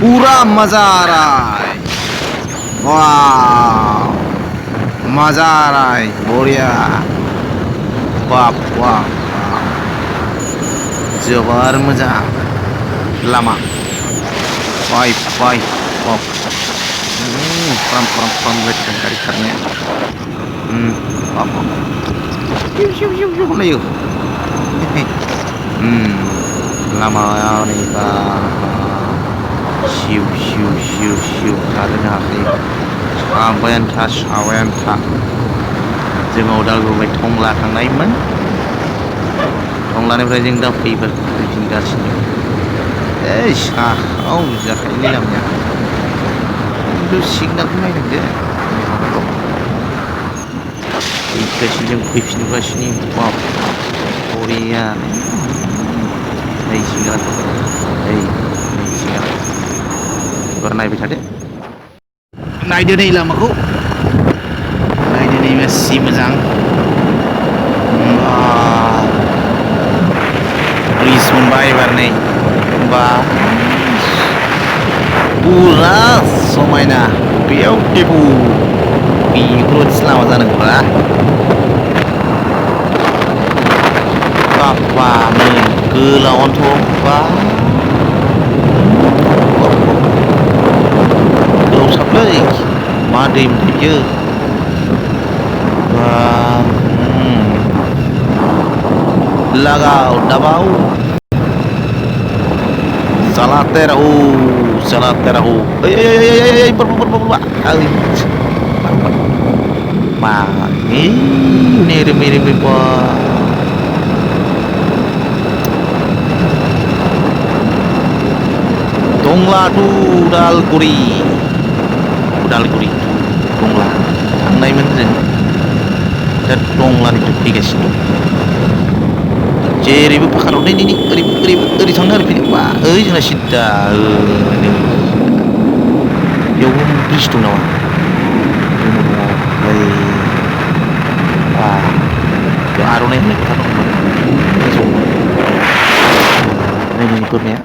पूरा मजा आ रहा है। वाह, मजा आ रहा है, बढ़िया। बाप वाह, जोबोर मोजां लामा। बाय बाय बाप, फ्राम फ्राम फ्राम जादों गारि खारनाया। बाप बाप, सिउ सिउ सिउ सिउ होनलायो। लामाया नै बा सिउ सिउ सिउ सिउ खारनो हायाखै। साबायानो था जों उदालगुरि टंला थांनायमोन। टंलानिफ्राय जों दा फैफिनगासिनो। साखाव जाखायोलै लामाया, खिन्थु सिगनालखौ नायनांगो। जों फैफिनगासिनो। बाप बरिया। नै सिगनाल, नै सिगनाल एबार नायबाय थादो। नायदो नै लामाखौ, नायदो नै बेसे मोजां। ब्रिज मोनबाय एबार नै, बा पुरा समायना बिउटिफुल। बेफोरबायदिसो लामा जानांगौब्रा। बाप्पा नै गोलावानोथ', बा गोलावसाबलै, मा दै मोनथाय बियो। लगाओ दबाओ, चलाते रहो चलाते रहो। मेरे मेरे टंला टु उदालगुरि, उदालगुरि टु टंला थांनायमोन जों, दा टंलानिफ्राय फैगासिनो दं। जेरैबो फाखा रड, नै ओरै थांनो ओरै फैनो। बा ओइ जोंना सिद्दा, नै बेयावबो ब्रिज दं नामा? दङ, बेयाव आर'नाइ होननाय खोथा दं। नै बोरमाया